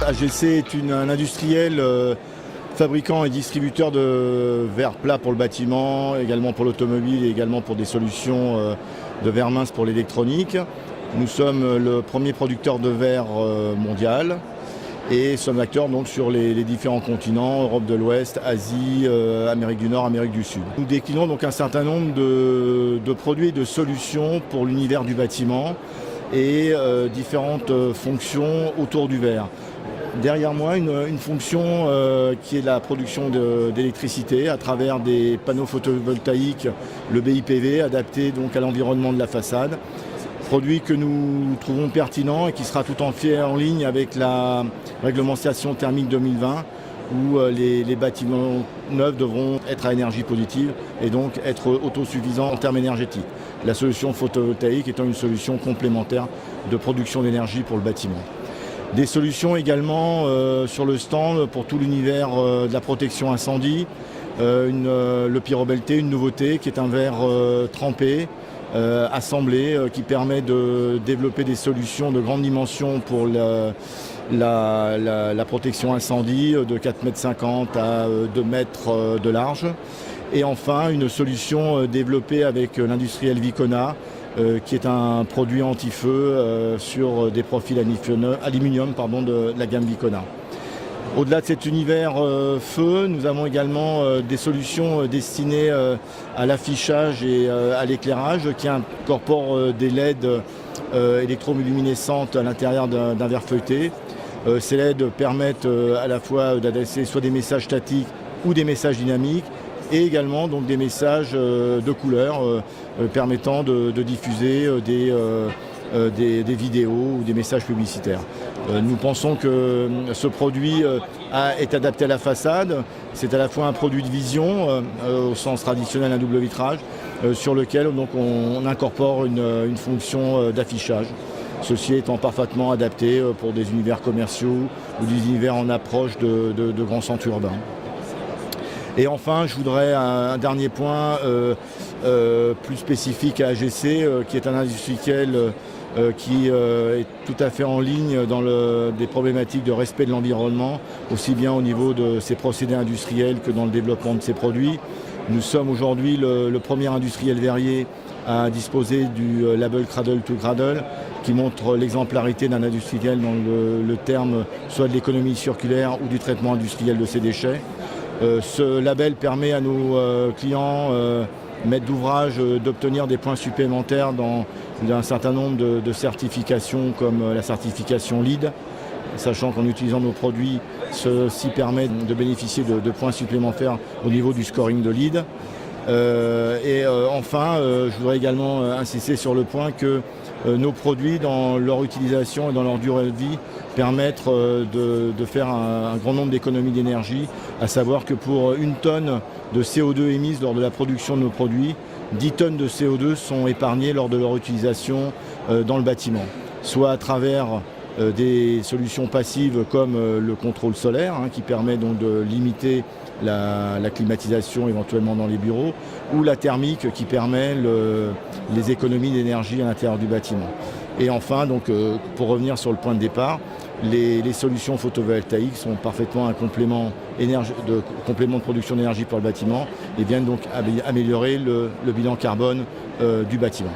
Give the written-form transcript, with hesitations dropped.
AGC est un industriel fabricant et distributeur de verres plats pour le bâtiment, également pour l'automobile et également pour des solutions de verres minces pour l'électronique. Nous sommes le premier producteur de verre mondial et sommes acteurs donc sur les différents continents, Europe de l'Ouest, Asie, Amérique du Nord, Amérique du Sud. Nous déclinons donc un certain nombre de produits et de solutions pour l'univers du bâtiment et différentes fonctions autour du verre. Derrière moi, une fonction qui est la production d'électricité à travers des panneaux photovoltaïques, le BIPV, adapté donc à l'environnement de la façade. Produit que nous trouvons pertinent et qui sera tout entier en ligne avec la réglementation thermique 2020 où les bâtiments neufs devront être à énergie positive et donc être autosuffisants en termes énergétiques. La solution photovoltaïque étant une solution complémentaire de production d'énergie pour le bâtiment. Des solutions également sur le stand pour tout l'univers de la protection incendie. Le Pyrobelté, une nouveauté qui est un verre trempé, assemblé, qui permet de développer des solutions de grande dimension pour la protection incendie de 4,50 m à 2 mètres de large. Et enfin, une solution développée avec l'industriel Vicona, qui est un produit anti-feu sur des profils aluminium de la gamme Vicona. Au-delà de cet univers feu, nous avons également des solutions destinées à l'affichage et à l'éclairage qui incorporent des LED électroluminescentes à l'intérieur d'un verre feuilleté. Ces LED permettent à la fois d'adresser soit des messages statiques ou des messages dynamiques et également donc, des messages de couleur permettant de diffuser des vidéos ou des messages publicitaires. Nous pensons que ce produit est adapté à la façade. C'est à la fois un produit de vision, au sens traditionnel un double vitrage, sur lequel donc, on incorpore une fonction d'affichage. Ceci étant parfaitement adapté pour des univers commerciaux ou des univers en approche de grands centres urbains. Et enfin, je voudrais un dernier point plus spécifique à AGC, qui est un industriel qui est tout à fait en ligne dans des problématiques de respect de l'environnement, aussi bien au niveau de ses procédés industriels que dans le développement de ses produits. Nous sommes aujourd'hui le premier industriel verrier à disposer du label Cradle to Cradle, qui montre l'exemplarité d'un industriel dans le terme soit de l'économie circulaire ou du traitement industriel de ses déchets. Ce label permet à nos clients maîtres d'ouvrage d'obtenir des points supplémentaires dans un certain nombre de certifications comme la certification LEED, sachant qu'en utilisant nos produits, ceci permet de bénéficier de points supplémentaires au niveau du scoring de LEED. Enfin, je voudrais également insister sur le point que nos produits, dans leur utilisation et dans leur durée de vie, permettent de faire un grand nombre d'économies d'énergie, à savoir que pour 1 tonne de CO2 émise lors de la production de nos produits, 10 tonnes de CO2 sont épargnées lors de leur utilisation dans le bâtiment, soit à travers des solutions passives comme le contrôle solaire, qui permet donc de limiter la climatisation éventuellement dans les bureaux, ou la thermique qui permet les économies d'énergie à l'intérieur du bâtiment. Et enfin, donc, pour revenir sur le point de départ, les solutions photovoltaïques sont parfaitement un complément de production d'énergie pour le bâtiment et viennent donc améliorer le bilan carbone du bâtiment.